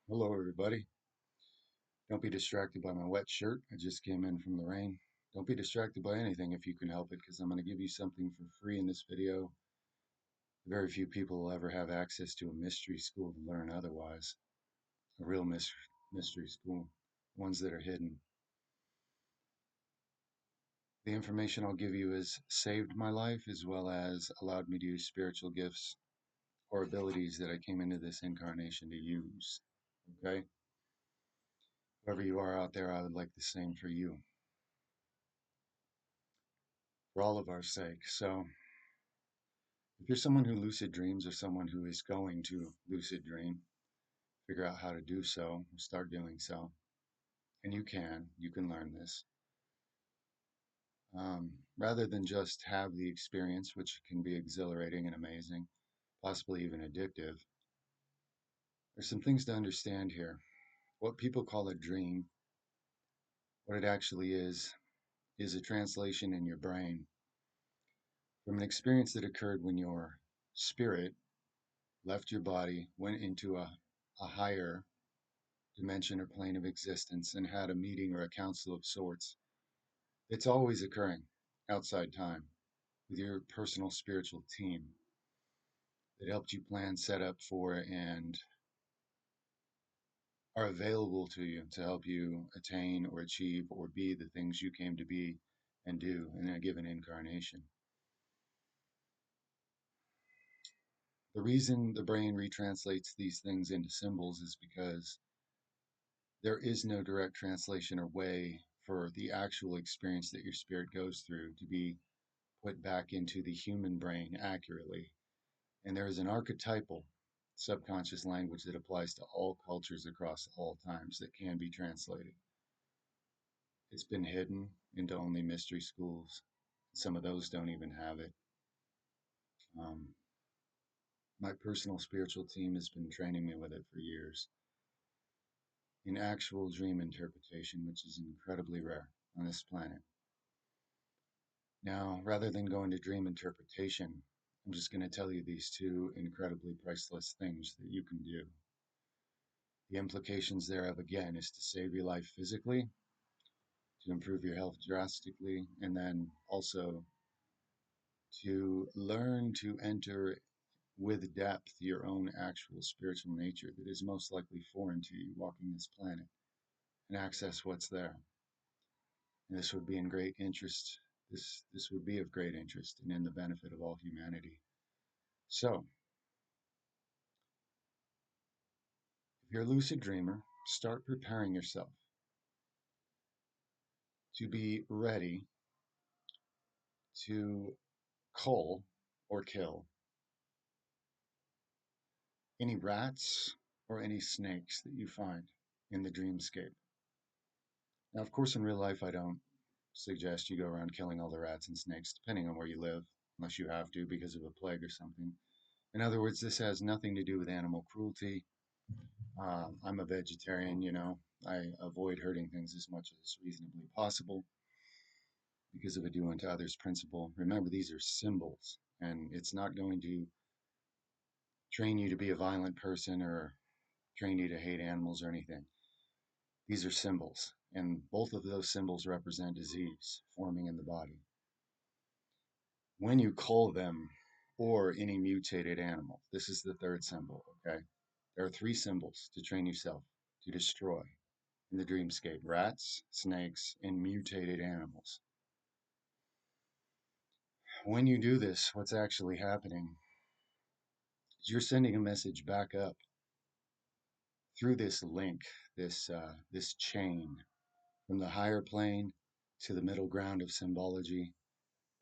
Hello, everybody. Don't be distracted by my wet shirt. I just came in from the rain. Don't be distracted by anything if you can help it, because I'm going to give you something for free in this video. Very few people will ever have access to a mystery school to learn otherwise. A real mystery school, ones that are hidden. The information I'll give you has saved my life as well as allowed me to use spiritual gifts or abilities that I came into this incarnation to use. Okay? Whoever you are out there, I would like the same for you, for all of our sake. So, if you're someone who lucid dreams or someone who is going to lucid dream, figure out how to do so, start doing so. And you can learn this. Rather than just have the experience, which can be exhilarating and amazing, possibly even addictive, there's some things to understand here. What people call a dream, what it actually is a translation in your brain from an experience that occurred when your spirit left your body, went into a higher dimension or plane of existence and had a meeting or a council of sorts. It's always occurring outside time with your personal spiritual team that helped you plan, set up for, and are available to you to help you attain or achieve or be the things you came to be and do in a given incarnation. The reason the brain retranslates these things into symbols is because there is no direct translation or way for the actual experience that your spirit goes through to be put back into the human brain accurately. And there is an archetypal subconscious language that applies to all cultures across all times that can be translated. It's been hidden into only mystery schools. Some of those don't even have it. Um, my personal spiritual team has been training me with it for years in actual dream interpretation, which is incredibly rare on this planet. Now, rather than go into dream interpretation, I'm just going to tell you these two incredibly priceless things that you can do. The implications thereof, again, is to save your life physically, to improve your health drastically, and then also to learn to enter with depth your own actual spiritual nature that is most likely foreign to you walking this planet and access what's there. And this would be in great interest. This would be of great interest and in the benefit of all humanity. So, if you're a lucid dreamer, start preparing yourself to be ready to cull or kill any rats or any snakes that you find in the dreamscape. Now, of course, in real life, I don't suggest you go around killing all the rats and snakes, depending on where you live, unless you have to because of a plague or something. In other words, this has nothing to do with animal cruelty. I'm a vegetarian, I avoid hurting things as much as reasonably possible because of a do unto others principle. Remember, these are symbols, and it's not going to train you to be a violent person or train you to hate animals or anything. These are symbols, and both of those symbols represent disease forming in the body. When you cull them or any mutated animal, this is the third symbol, okay? There are three symbols to train yourself to destroy in the dreamscape: rats, snakes, and mutated animals. When you do this, what's actually happening is you're sending a message back up through this link, this chain from the higher plane to the middle ground of symbology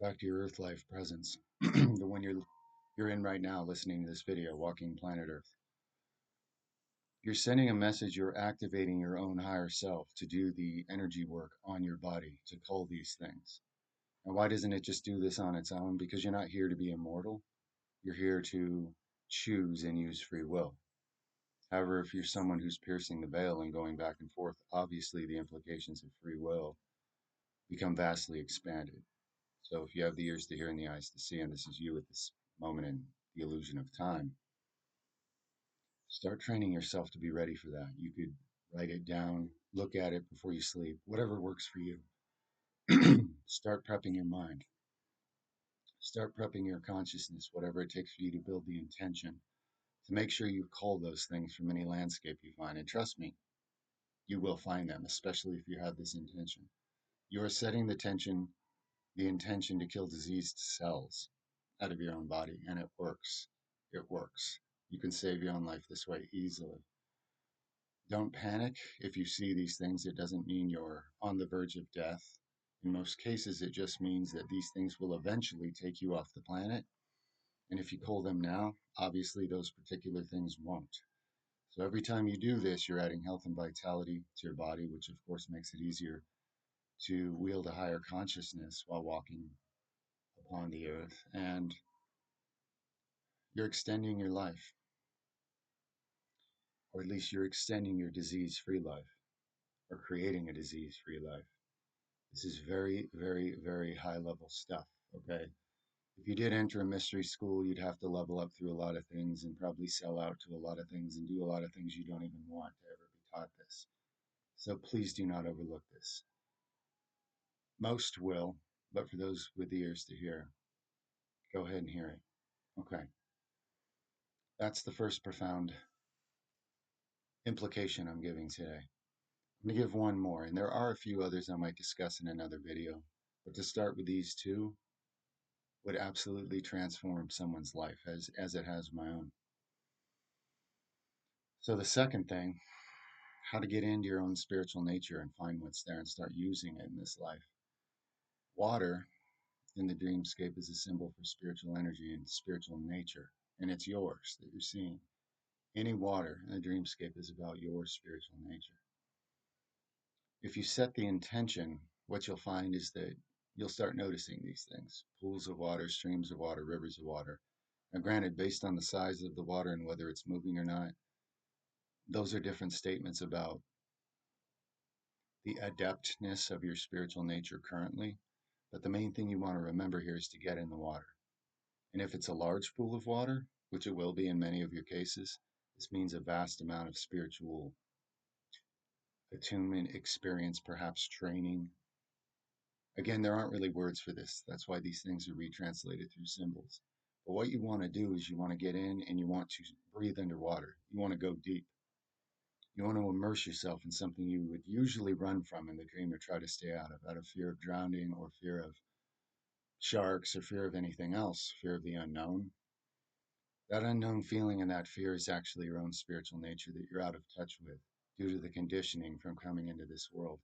back to your Earth life presence, the one you're in right now, listening to this video, walking planet Earth. You're sending a message. You're activating your own higher self to do the energy work on your body to cull these things. And why doesn't it just do this on its own? Because you're not here to be immortal. You're here to choose and use free will. However, if you're someone who's piercing the veil and going back and forth, obviously the implications of free will become vastly expanded. So if you have the ears to hear and the eyes to see, and this is you at this moment in the illusion of time. Start training yourself to be ready for that. You could write it down, look at it before you sleep, whatever works for you. Start prepping your mind. Start prepping your consciousness, whatever it takes for you to build the intention to make sure you cull those things from any landscape you find. And trust me, you will find them, especially if you have this intention. You are setting the intention to kill diseased cells out of your own body, and it works. It works. You can save your own life this way easily. Don't panic if you see these things. It doesn't mean you're on the verge of death. In most cases, it just means that these things will eventually take you off the planet. And if you cull them now, obviously those particular things won't. So every time you do this, you're adding health and vitality to your body, which of course makes it easier to wield a higher consciousness while walking upon the earth. And you're extending your life, or at least you're extending your disease free life, or creating a disease free life. This is very, very, very high level stuff. Okay. If you did enter a mystery school, you'd have to level up through a lot of things and probably sell out to a lot of things and do a lot of things you don't even want to ever be taught this. So please do not overlook this. Most will, but for those with ears to hear, go ahead and hear it. Okay. That's the first profound implication I'm giving today. I'm going to give one more, and there are a few others I might discuss in another video. But to start with these two would absolutely transform someone's life as it has my own. So the second thing, how to get into your own spiritual nature and find what's there and start using it in this life. Water in the dreamscape is a symbol for spiritual energy and spiritual nature, and it's yours that you're seeing. Any water in the dreamscape is about your spiritual nature. If you set the intention, what you'll find is that you'll start noticing these things: pools of water, streams of water, rivers of water. Now, granted, based on the size of the water and whether it's moving or not, those are different statements about the adeptness of your spiritual nature currently. But the main thing you want to remember here is to get in the water. And if it's a large pool of water, which it will be in many of your cases, this means a vast amount of spiritual attunement, experience, perhaps training. Again, there aren't really words for this. That's why these things are retranslated through symbols. But what you want to do is you want to get in and you want to breathe underwater. You want to go deep. You want to immerse yourself in something you would usually run from in the dream or try to stay out of fear of drowning or fear of sharks or fear of anything else, fear of the unknown. That unknown feeling and that fear is actually your own spiritual nature that you're out of touch with due to the conditioning from coming into this world.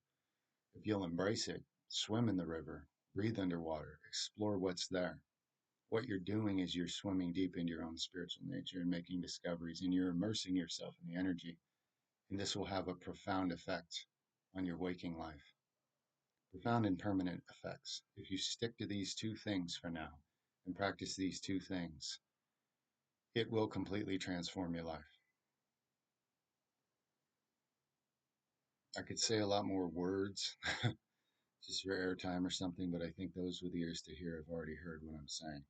If you'll embrace it, swim in the river, breathe underwater, explore what's there. What you're doing is you're swimming deep into your own spiritual nature and making discoveries, and you're immersing yourself in the energy. And this will have a profound effect on your waking life. Profound and permanent effects. If you stick to these two things for now and practice these two things, it will completely transform your life. I could say a lot more words just for airtime or something, but I think those with ears to hear have already heard what I'm saying.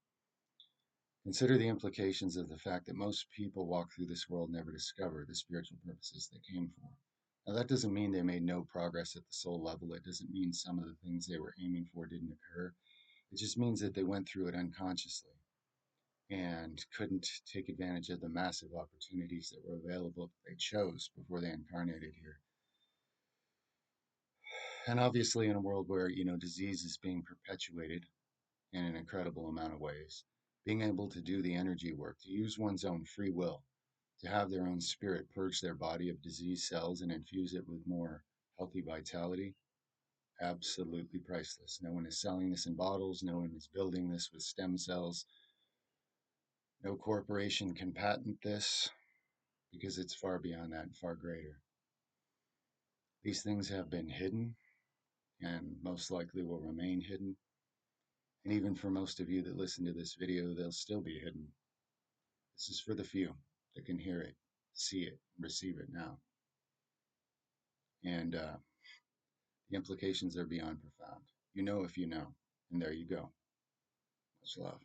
Consider the implications of the fact that most people walk through this world never discover the spiritual purposes they came for. Now, that doesn't mean they made no progress at the soul level. It doesn't mean some of the things they were aiming for didn't occur. It just means that they went through it unconsciously and couldn't take advantage of the massive opportunities that were available that they chose before they incarnated here. And obviously, in a world where, disease is being perpetuated in an incredible amount of ways, being able to do the energy work, to use one's own free will, to have their own spirit purge their body of disease cells and infuse it with more healthy vitality, absolutely priceless. No one is selling this in bottles. No one is building this with stem cells. No corporation can patent this because it's far beyond that and far greater. These things have been hidden and most likely will remain hidden. And even for most of you that listen to this video, they'll still be hidden. This is for the few that can hear it, see it, receive it now. And the implications are beyond profound. You know if you know. And there you go. Much love.